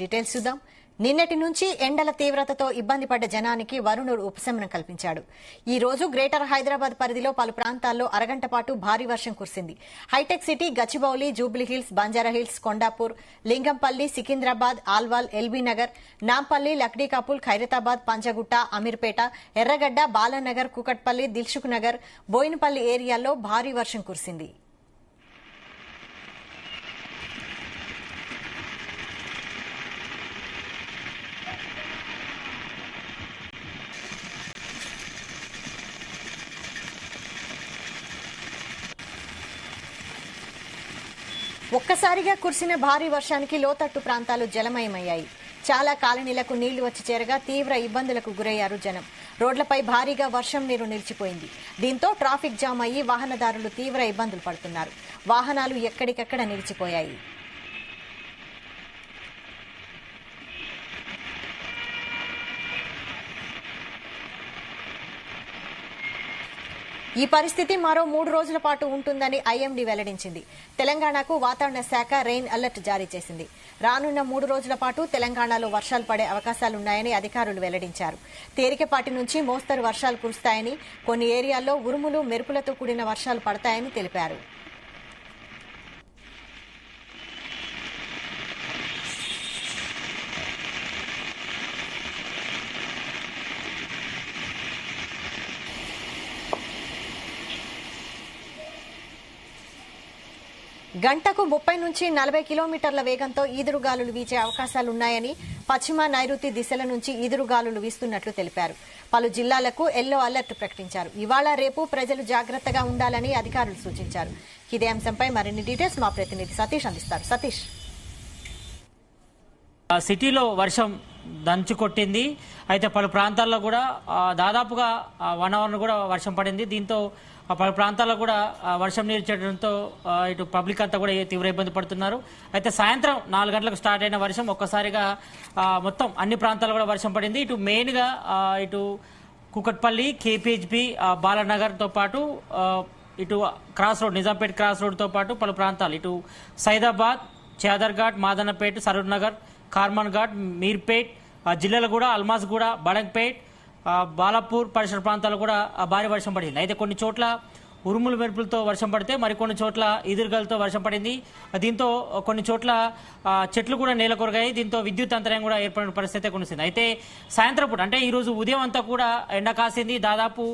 Details చూద్దాం. నిన్నటి నుంచి ఎండల తీవ్రతతో ఇబ్బంది పడ్డ జనానికి వరుణుడు ఉపశమనం కల్పించాడు. ఈ రోజు గ్రేటర్ హైదరాబాద్ పరిధిలో పలు ప్రాంతాల్లో అరగంట పాటు భారీ వర్షం కురిసింది. హైటెక్ సిటీ, గచ్చిబౌలి, జూబ్లీహిల్స్, బంజారాహిల్స్, కొండాపూర్, లింగంపల్లి, సికింద్రాబాద్, ఆల్వాల్, ఎల్బీనగర్, నాంపల్లి, లక్డీకాపుల్, ఖైరతాబాద్, పంజగుట్ట, అమీర్పేట, ఎర్రగడ్డ, బాలానగర్, కూకట్పల్లి, దిల్సుఖ్ నగర్, బోయినపల్లి ఏరియాల్లో భారీ వర్షం కురిసింది. ఒక్కసారిగా కురిసిన భారీ వర్షానికి లోతట్టు ప్రాంతాలు జలమయమయ్యాయి. చాలా కాలనీలకు నీళ్లు వచ్చి చేరగా తీవ్ర ఇబ్బందులకు గురయ్యారు జనం. రోడ్లపై భారీగా వర్షం నీరు నిలిచిపోయింది. దీంతో ట్రాఫిక్ జామ్ అయ్యి వాహనదారులు తీవ్ర ఇబ్బందులు పడుతున్నారు. వాహనాలు ఎక్కడికక్కడ నిలిచిపోయాయి. ఈ పరిస్థితి మరో 3 రోజుల పాటు ఉంటుందని ఐఎండీ వెల్లడించింది. తెలంగాణకు వాతావరణ శాఖ రెయిన్ అలర్ట్ జారీ చేసింది. రానున్న 3 రోజుల పాటు తెలంగాణలో వర్షాలు పడే అవకాశాలున్నాయని అధికారులు వెల్లడించారు. తేలికపాటి నుంచి మోస్తరు వర్షాలు కురుస్తాయని, కొన్ని ఏరియాల్లో ఉరుములు, మెరుపులతో కూడిన వర్షాలు పడతాయని తెలిపారు. గంటకు 30 నుంచి 40 కిలోమీటర్ల వేగంతో ఈదురుగాలులు వీచే అవకాశాలున్నాయని, పశ్చిమ నైరుతి దిశల నుంచి ఈదురుగాలులు వీస్తున్నట్లు తెలిపారు. పలు జిల్లాలకు ఎల్లో అలర్ట్ ప్రకటించారు. ఇవాళ రేపు ప్రజలు జాగ్రత్తగా ఉండాలని అధికారులు సూచించారు. ఇదే అంశంపై మరిన్ని డీటెయిల్స్ మా ప్రతినిధి సతీష్ అందిస్తారు. సతీష్, సిటీలో వర్షం దంచు కొట్టింది. అయితే పలు ప్రాంతాల్లో కూడా దాదాపుగా 1 అవర్ కూడా వర్షం పడింది. దీంతో పలు ప్రాంతాల్లో కూడా వర్షం నీరు చేరడంతో ఇటు పబ్లిక్ అంతా కూడా తీవ్ర ఇబ్బంది పడుతున్నారు. అయితే సాయంత్రం 4 గంటలకు స్టార్ట్ అయిన వర్షం ఒక్కసారిగా మొత్తం అన్ని ప్రాంతాల్లో కూడా వర్షం పడింది. ఇటు మెయిన్గా ఇటు కూకట్పల్లి, కేపీహెచ్బి, బాలానగర్తో పాటు ఇటు క్రాస్ రోడ్, నిజాంపేట్ క్రాస్ రోడ్తో పాటు పలు ప్రాంతాలు ఇటు సైదాబాద్, చాదర్ఘాట్, మాదన్నపేట్, సరూర్ నగర్, కార్మన్ ఘాట్, మీర్పేట్ జిల్లాలో కూడా అల్మాజ్గూడ, బడంగ్పేట్, బాలాపూర్ పరిసర ప్రాంతాల్లో కూడా భారీ వర్షం పడింది. అయితే కొన్ని చోట్ల ఉరుములు మెరుపులతో వర్షం పడితే మరికొన్ని చోట్ల ఈదురుగాలతో వర్షం పడింది. దీంతో కొన్ని చోట్ల చెట్లు కూడా నేల కొరగాయి. దీంతో విద్యుత్ అంతరాయం కూడా ఏర్పడిన పరిస్థితి కొనిసింది. అయితే సాయంత్రం పూట అంటే ఈ రోజు ఉదయం అంతా కూడా ఎండ కాసింది. దాదాపు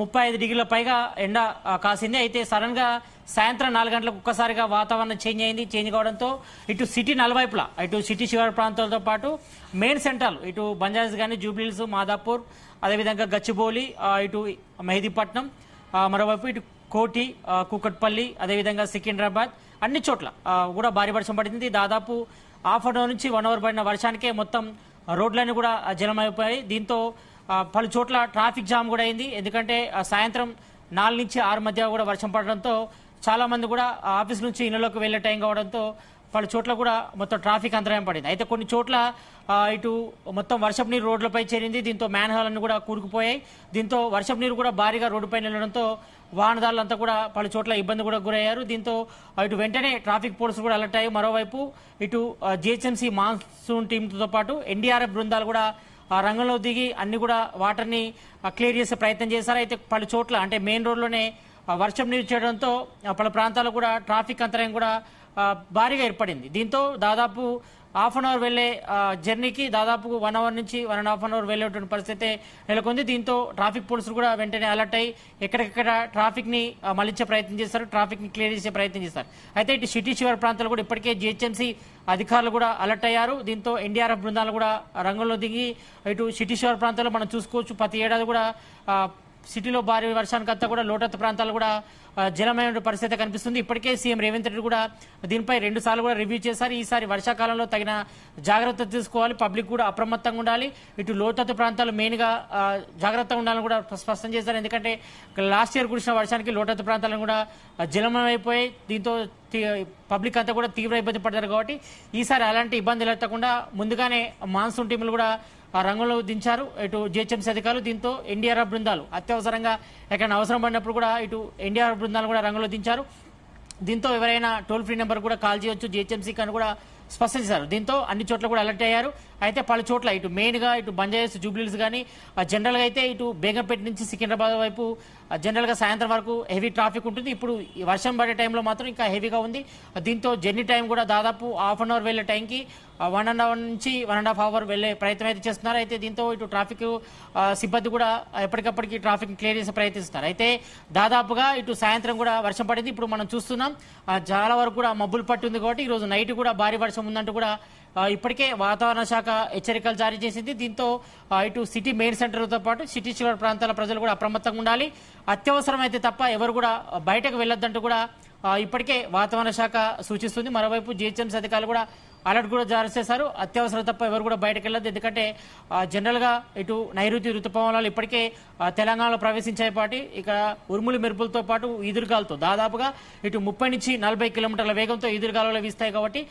35 డిగ్రీల పైగా ఎండ కాసింది. అయితే సడన్ గా సాయంత్రం 4 గంటలకు ఒక్కసారిగా వాతావరణం చేంజ్ అయింది. చేంజ్ కావడంతో ఇటు సిటీ నలువైపులా, ఇటు సిటీ శివారు ప్రాంతాలతో పాటు మెయిన్ సెంటర్లు ఇటు బంజారాస్ కానీ, జూబ్లీహిల్స్, మాదాపూర్, అదేవిధంగా గచ్చిబౌలి, ఇటు మెహదీపట్నం, మరోవైపు ఇటు కోటి, కూకట్పల్లి, అదేవిధంగా సికింద్రాబాద్ అన్ని చోట్ల కూడా భారీ వర్షం పడింది. దాదాపు హాఫ్ అన్ అవర్ నుంచి 1 అవర్ పడిన వర్షానికే మొత్తం రోడ్లన్నీ కూడా జలమైపోయాయి. దీంతో పలు చోట్ల ట్రాఫిక్ జామ్ కూడా అయింది. ఎందుకంటే సాయంత్రం 4 నుంచి 6 మధ్య కూడా వర్షం పడడంతో చాలా మంది కూడా ఆఫీస్ నుంచి ఇళ్లలోకి వెళ్లే టైం కావడంతో పలు చోట్ల కూడా మొత్తం ట్రాఫిక్ అంతరాయం పడింది. అయితే కొన్ని చోట్ల ఇటు మొత్తం వర్షపు నీరు రోడ్లపై చేరింది. దీంతో మ్యాన్ హాల్ అన్ని కూడా కూరుకుపోయాయి. దీంతో వర్షపు నీరు కూడా భారీగా రోడ్డుపై నిలడంతో వాహనదారులంతా కూడా పలు చోట్ల ఇబ్బంది కూడా గురయ్యారు. దీంతో ఇటు వెంటనే ట్రాఫిక్ పోలీసులు కూడా అలర్ట్ అయ్యాయి. మరోవైపు ఇటు జిహెచ్ఎంసీ మాన్సూన్ టీంతో పాటు ఎన్డీఆర్ఎఫ్ బృందాలు కూడా రంగంలో దిగి అన్ని కూడా వాటర్ని క్లియర్ చేసే ప్రయత్నం చేశారు. అయితే పలు చోట్ల అంటే మెయిన్ రోడ్లోనే వర్షం నీరు చేయడంతో పలు ప్రాంతాల్లో కూడా ట్రాఫిక్ అంతరాయం కూడా భారీగా ఏర్పడింది. దీంతో దాదాపు హాఫ్ అన్ అవర్ వెళ్లే జర్నీకి దాదాపు 1 అవర్ నుంచి 1.5 అవర్ వెళ్లేటువంటి పరిస్థితి నెలకొంది. దీంతో ట్రాఫిక్ పోలీసులు కూడా వెంటనే అలర్ట్ అయ్యి ఎక్కడికెక్కడ ట్రాఫిక్ ని మళ్లించే ప్రయత్నం చేస్తారు, ట్రాఫిక్ ని క్లియర్ చేసే ప్రయత్నం చేస్తారు. అయితే ఇటు సిటీ శివారు ప్రాంతాలు కూడా ఇప్పటికే జిహెచ్ఎంసీ అధికారులు కూడా అలర్ట్ అయ్యారు. దీంతో ఎన్డీఆర్ఎఫ్ బృందాలు కూడా రంగంలో దిగి ఇటు సిటీ శివారు ప్రాంతాల్లో మనం చూసుకోవచ్చు. ప్రతి ఏడాది కూడా సిటీలో భారీ వర్షానికి అంతా కూడా లోతట్టు ప్రాంతాలు కూడా జలమైన పరిస్థితి కనిపిస్తుంది. ఇప్పటికే సీఎం రేవంత్ రెడ్డి కూడా దీనిపై 2 సార్లు కూడా రివ్యూ చేశారు. ఈసారి వర్షాకాలంలో తగిన జాగ్రత్త తీసుకోవాలి, పబ్లిక్ కూడా అప్రమత్తంగా ఉండాలి, ఇటు లోతట్టు ప్రాంతాలు మెయిన్ గా జాగ్రత్తగా ఉండాలని కూడా స్పష్టం చేశారు. ఎందుకంటే లాస్ట్ ఇయర్ కురిసిన వర్షానికి లోతట్టు ప్రాంతాలను కూడా జలమయమైపోయాయి. దీంతో పబ్లిక్ అంతా కూడా తీవ్ర ఇబ్బంది పడతారు. కాబట్టి ఈసారి అలాంటి ఇబ్బందులు ఎత్తకుండా ముందుగానే మాన్సూన్ టీములు కూడా రంగంలో దించారు ఇటు జిహెచ్ఎంసీ అధికారులు. దీంతో ఎన్డీఆర్ఎఫ్ బృందాలు అత్యవసరంగా ఎక్కడైనా అవసరం పడినప్పుడు కూడా ఇటు ఎన్డీఆర్ఎఫ్ బృందాలు కూడా రంగంలో దించారు. దీంతో ఎవరైనా టోల్ ఫ్రీ నెంబర్ కూడా కాల్ చేయొచ్చు, జిహెచ్ఎంసీ కానీ కూడా స్పష్టం చేశారు. దీంతో అన్ని చోట్ల కూడా అలర్ట్ అయ్యారు. అయితే పలు చోట్ల ఇటు మెయిన్గా ఇటు బంజారాస్ జూబ్లీహిల్స్ కానీ జనరల్గా అయితే ఇటు బేగంపేట నుంచి సికింద్రాబాద్ వైపు జనరల్గా సాయంత్రం వరకు హెవీ ట్రాఫిక్ ఉంటుంది. ఇప్పుడు ఈ వర్షం పడే టైంలో మాత్రం ఇంకా హెవీగా ఉంది. దీంతో జర్నీ టైం కూడా దాదాపు హాఫ్ అన్ అవర్ వెళ్ళే టైంకి 1.5 నుంచి 1.5 అవర్ వెళ్ళే ప్రయత్నం అయితే చేస్తున్నారు. అయితే దీంతో ఇటు ట్రాఫిక్ సిబ్బంది కూడా ఎప్పటికప్పటికి ట్రాఫిక్ క్లియర్ చేసే ప్రయత్నిస్తున్నారు. అయితే దాదాపుగా ఇటు సాయంత్రం కూడా వర్షం పడింది. ఇప్పుడు మనం చూస్తున్నాం చాలా వరకు కూడా మబ్బులు పట్టి ఉంది కాబట్టి ఈరోజు నైట్ కూడా భారీ వర్షం ఉందంటూ కూడా ఇప్పటికే వాతావరణ శాఖ హెచ్చరికలు జారీ చేసింది. దీంతో ఇటు సిటీ మెయిన్ సెంటర్తో పాటు సిటీ చివరి ప్రాంతాల ప్రజలు కూడా అప్రమత్తంగా ఉండాలి. అత్యవసరం అయితే తప్ప ఎవరు కూడా బయటకు వెళ్ళొద్దంటూ కూడా ఇప్పటికే వాతావరణ శాఖ సూచిస్తుంది. మరోవైపు జిహెచ్ఎంసీ అధికారులు కూడా అలర్ట్ కూడా జారీ చేశారు. అత్యవసరం తప్ప ఎవరు కూడా బయటకు వెళ్ళొద్దు. ఎందుకంటే జనరల్గా ఇటు నైరుతి ఋతుపవనాలు ఇప్పటికే తెలంగాణలో ప్రవేశించాయి పాటి ఇక ఉరుములు మెరుపులతో పాటు ఈదురుగాలతో దాదాపుగా ఇటు 30 నుంచి 40 కిలోమీటర్ల వేగంతో ఈదురుగాలు వీస్తాయి. కాబట్టి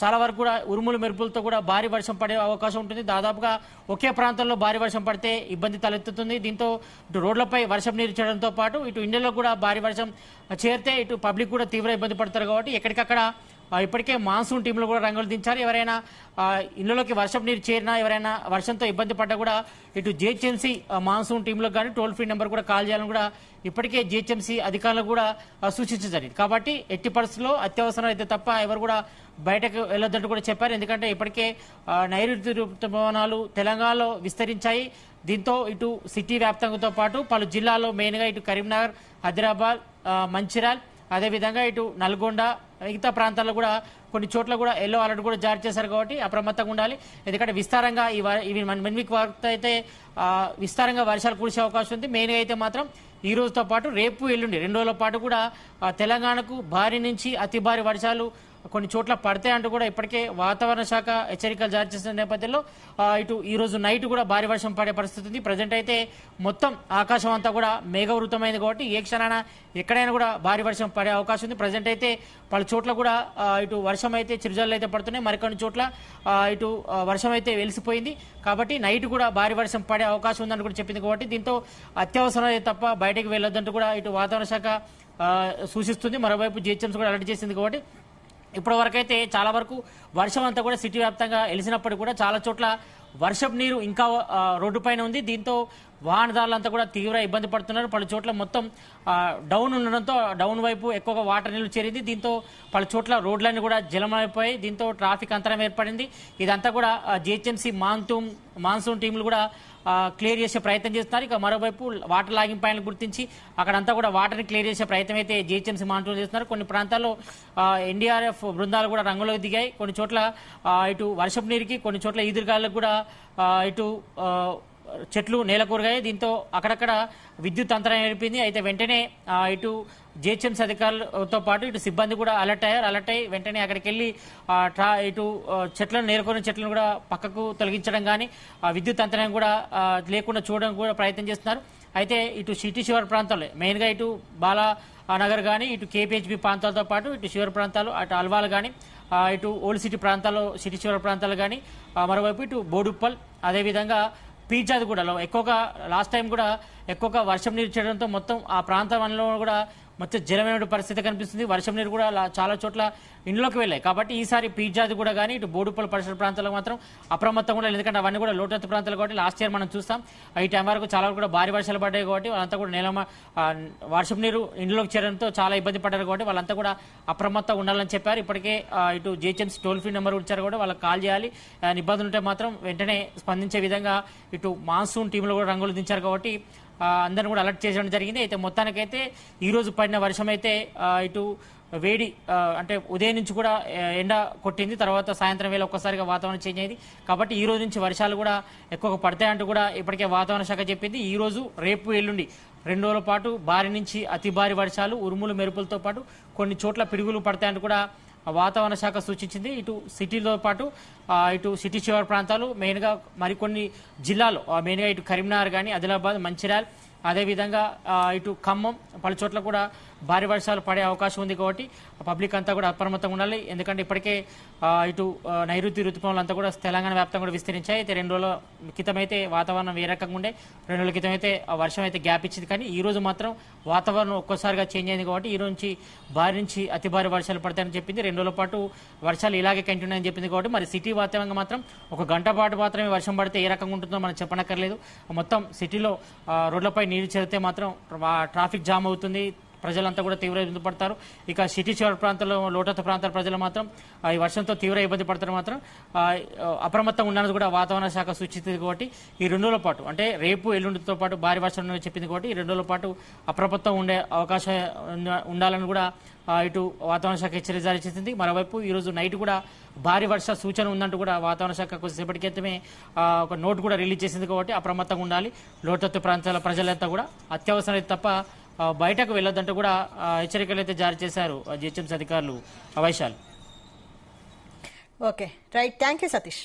చాలా వరకు కూడా ఉరుములు మెరుపులతో కూడా భారీ వర్షం పడే అవకాశం ఉంటుంది. దాదాపుగా ఒకే ప్రాంతంలో భారీ వర్షం పడితే ఇబ్బంది తలెత్తుతుంది. దీంతో ఇటు రోడ్లపై వర్షం నీరు చేయడంతో పాటు ఇటు ఇండియాలో కూడా భారీ వర్షం చేరితే ఇటు పబ్లిక్ కూడా తీవ్ర ఇబ్బంది పడతారు. కాబట్టి ఎక్కడికక్కడ ఇప్పటికే మాన్సూన్ టీంలు కూడా రంగులు దించారు. ఎవరైనా ఇళ్లలోకి వర్షం నీరు చేరినా ఎవరైనా వర్షంతో ఇబ్బంది పడ్డా కూడా ఇటు జిహెచ్ఎంసీ మాన్సూన్ టీంలకు కానీ టోల్ ఫ్రీ నెంబర్ కూడా కాల్ చేయాలని కూడా ఇప్పటికే జిహెచ్ఎంసీ అధికారులు కూడా సూచించారు. కాబట్టి ఎట్టి పరిస్థితుల్లో అత్యవసరం అయితే తప్ప ఎవరు కూడా బయటకు వెళ్ళొద్దంటూ కూడా చెప్పారు. ఎందుకంటే ఇప్పటికే నైరుతి ఋతుపవనాలు తెలంగాణలో విస్తరించాయి. దీంతో ఇటు సిటీ వ్యాప్తంగా పాటు పలు జిల్లాల్లో మెయిన్గా ఇటు కరీంనగర్, ఆదిలాబాద్, మంచిర్యాల, అదేవిధంగా ఇటు నల్గొండ మిగతా ప్రాంతాల్లో కూడా కొన్ని చోట్ల కూడా ఎల్లో అలర్ట్ కూడా జారీ చేశారు. కాబట్టి అప్రమత్తంగా ఉండాలి. ఎందుకంటే విస్తారంగా ఇవి మెన్విక్ వార్త అయితే విస్తారంగా వర్షాలు కురిసే అవకాశం ఉంది. మెయిన్గా అయితే మాత్రం ఈ రోజుతో పాటు రేపు ఎల్లుండి 2 రోజుల పాటు కూడా తెలంగాణకు భారీ నుంచి అతి భారీ వర్షాలు కొన్ని చోట్ల పడతాయి అంటూ కూడా ఇప్పటికే వాతావరణ శాఖ హెచ్చరికలు జారీ చేసిన నేపథ్యంలో ఇటు ఈ రోజు నైట్ కూడా భారీ వర్షం పడే పరిస్థితి ఉంది. ప్రజెంట్ అయితే మొత్తం ఆకాశం అంతా కూడా మేఘవృతమైంది కాబట్టి ఏ క్షణాన ఎక్కడైనా కూడా భారీ వర్షం పడే అవకాశం ఉంది. ప్రజెంట్ అయితే పలు చోట్ల కూడా ఇటు వర్షం అయితే చిరుజల్లు అయితే పడుతున్నాయి. మరికొన్ని చోట్ల ఇటు వర్షం అయితే వెలిసిపోయింది. కాబట్టి నైట్ కూడా భారీ వర్షం పడే అవకాశం ఉందని కూడా చెప్పింది. కాబట్టి దీంతో అత్యవసరం అయితే తప్ప బయటకు వెళ్ళొద్దంటూ కూడా ఇటు వాతావరణ శాఖ సూచిస్తుంది. మరోవైపు జిహెచ్ఎంసీ కూడా అలర్ట్ చేసింది. కాబట్టి ఇప్పటి వరకు అయితే చాలా వరకు వర్షం అంతా కూడా సిటీ వ్యాప్తంగా వెలిసినప్పటికీ కూడా చాలా చోట్ల వర్షపు నీరు ఇంకా రోడ్డు పైన ఉంది. దీంతో వాహనదారులంతా కూడా తీవ్ర ఇబ్బంది పడుతున్నారు. పలు చోట్ల మొత్తం డౌన్ ఉండడంతో డౌన్ వైపు ఎక్కువగా వాటర్ నీళ్లు చేరింది. దీంతో పలు చోట్ల రోడ్లన్నీ కూడా జలమైపోయాయి. దీంతో ట్రాఫిక్ అంతరం ఏర్పడింది. ఇదంతా కూడా జిహెచ్ఎంసీ మాన్సూన్ టీంలు కూడా క్లియర్ చేసే ప్రయత్నం చేస్తున్నారు. ఇక మరోవైపు వాటర్ లాగింగ్ పాయింట్లు గుర్తించి అక్కడంతా కూడా వాటర్ని క్లియర్ చేసే ప్రయత్నం అయితే జిహెచ్ఎంసీ మానిటర్ చేస్తున్నారు. కొన్ని ప్రాంతాల్లో ఎన్డీఆర్ఎఫ్ బృందాలు కూడా రంగంలోకి దిగాయి. కొన్ని చోట్ల ఇటు వర్షపు నీరుకి, కొన్ని చోట్ల ఈదురుగాలకు కూడా ఇటు చెట్లు నేలకూరగాయి. దీంతో అక్కడక్కడ విద్యుత్ అంతరాయం ఏర్పింది. అయితే వెంటనే ఇటు జిహెచ్ఎంసీ అధికారులతో పాటు ఇటు సిబ్బంది కూడా అలర్ట్ అయ్యి వెంటనే అక్కడికి వెళ్ళి ఇటు చెట్లను నేలకూరిన చెట్లను కూడా పక్కకు తొలగించడం కానీ విద్యుత్ అంతరాయం కూడా లేకుండా చూడడం కూడా ప్రయత్నం చేస్తున్నారు. అయితే ఇటు సిటీ శివారు ప్రాంతాల్లో మెయిన్గా ఇటు బాలానగర్ కానీ ఇటు కేపీహెచ్బి ప్రాంతాలతో పాటు ఇటు శివారు ప్రాంతాలు అటు అల్వాల్ కానీ ఇటు ఓల్డ్ సిటీ ప్రాంతాల్లో సిటీ శివారు ప్రాంతాలు కానీ మరోవైపు ఇటు బోడుప్పల్ అదేవిధంగా పీర్జాదిగూడలో ఎక్కువగా లాస్ట్ టైం కూడా ఎక్కువగా వర్షం నీరు చేయడంతో మొత్తం ఆ ప్రాంతంలో కూడా మొత్తం జలమైన పరిస్థితి కనిపిస్తుంది. వర్షం నీరు కూడా చాలా చోట్ల ఇండ్లోకి వెళ్ళాయి. కాబట్టి ఈసారి పీర్జాది కూడా కానీ ఇటు బోడుపల్లి పరిసర ప్రాంతాలకు మాత్రం అప్రమత్తంగా ఉండాలి. ఎందుకంటే అవన్నీ కూడా లోతట్టు ప్రాంతాలు కాబట్టి లాస్ట్ ఇయర్ మనం చూస్తాం ఈ టైం వరకు చాలా కూడా భారీ వర్షాలు పడ్డాయి. కాబట్టి వాళ్ళంతా కూడా వర్షం నీరు ఇండ్లోకి చేరడంతో చాలా ఇబ్బంది పడ్డారు. కాబట్టి వాళ్ళంతా కూడా అప్రమత్తంగా ఉండాలని చెప్పారు. ఇప్పటికే ఇటు జిహెచ్ఎంసీ టోల్ ఫ్రీ నెంబర్ ఇచ్చారు. కూడా వాళ్ళకి కాల్ చేయాలి. ఇబ్బందులు ఉంటే మాత్రం వెంటనే స్పందించే విధంగా ఇటు మాన్సూన్ టీంలో కూడా రంగులు దించారు. కాబట్టి అందరిని కూడా అలర్ట్ చేయడం జరిగింది. అయితే మొత్తానికైతే ఈ రోజు పడిన వర్షం అయితే ఇటు వేడి అంటే ఉదయం నుంచి కూడా ఎండ కొట్టింది. తర్వాత సాయంత్రం వేళ ఒక్కసారిగా వాతావరణం చేంజ్ అయింది. కాబట్టి ఈ రోజు నుంచి వర్షాలు కూడా ఎక్కువగా పడతాయంటూ కూడా ఇప్పటికే వాతావరణ శాఖ చెప్పింది. ఈ రోజు రేపు ఎల్లుండి 2 రోజుల పాటు భారీ నుంచి అతి భారీ వర్షాలు ఉరుములు మెరుపులతో పాటు కొన్ని చోట్ల పిడుగులు పడతాయంటూ కూడా వాతావరణ శాఖ సూచించింది. ఇటు సిటీతో పాటు ఇటు సిటీ చివరి ప్రాంతాలు మెయిన్గా మరికొన్ని జిల్లాలు మెయిన్గా ఇటు కరీంనగర్ కానీ ఆదిలాబాద్, మంచిర్యాల, అదేవిధంగా ఇటు ఖమ్మం పలు చోట్ల కూడా భారీ వర్షాలు పడే అవకాశం ఉంది కాబట్టి పబ్లిక్ అంతా కూడా అప్రమత్తంగా ఉండాలి. ఎందుకంటే ఇప్పటికే ఇటు నైరుతి ఋతుపవనాలు అంతా కూడా తెలంగాణ వ్యాప్తంగా కూడా విస్తరించాయి. అయితే 2 రోజుల క్రితం అయితే వాతావరణం ఏ రకంగా ఉండే, 2 రోజుల క్రితం అయితే వర్షం అయితే గ్యాప్ ఇచ్చింది. కానీ ఈ రోజు మాత్రం వాతావరణం ఒక్కసారిగా చేంజ్ అయింది కాబట్టి ఈ రోజు నుంచి భారీ నుంచి అతి భారీ వర్షాలు పడతాయని చెప్పింది. 2 రోజుల పాటు వర్షాలు ఇలాగే కంటిన్యూ అని చెప్పింది. కాబట్టి మరి సిటీ వాతావరణంగా మాత్రం 1 గంట పాటు మాత్రమే వర్షం పడితే ఏ రకంగా ఉంటుందో మనం చెప్పనక్కర్లేదు. మొత్తం సిటీలో రోడ్లపై నీరు చేరితే మాత్రం ట్రాఫిక్ జామ్ అవుతుంది, ప్రజలంతా కూడా తీవ్ర ఇబ్బంది పడతారు. ఇక సిటీ చివరి ప్రాంతాల్లో లోతట్టు ప్రాంతాల ప్రజలు మాత్రం ఈ వర్షంతో తీవ్ర ఇబ్బంది పడతారు. మాత్రం అప్రమత్తంగా ఉండాలని కూడా వాతావరణ శాఖ సూచించింది. కాబట్టి ఈ 2 రోజుల పాటు అంటే రేపు ఎల్లుండితో పాటు భారీ వర్షం చెప్పింది. కాబట్టి ఈ 2 రోజుల పాటు అప్రమత్తం ఉండే అవకాశం ఉండాలని కూడా ఇటు వాతావరణ శాఖ హెచ్చరిక జారీ చేసింది. మరోవైపు ఈ రోజు నైట్ కూడా భారీ వర్ష సూచన ఉందంటూ కూడా వాతావరణ శాఖ కొద్దిసేపటి క్రితమే ఒక నోట్ కూడా రిలీజ్ చేసింది. కాబట్టి అప్రమత్తంగా ఉండాలి. లోతట్టు ప్రాంతాల ప్రజలంతా కూడా అత్యవసరం తప్ప బయటకు వెళ్ళొద్దంటూ కూడా హెచ్చరికలు అయితే జారీ చేశారు జిహెచ్ఎంసీ అధికారులు. Vaishal. Okay, right, thank you Satish.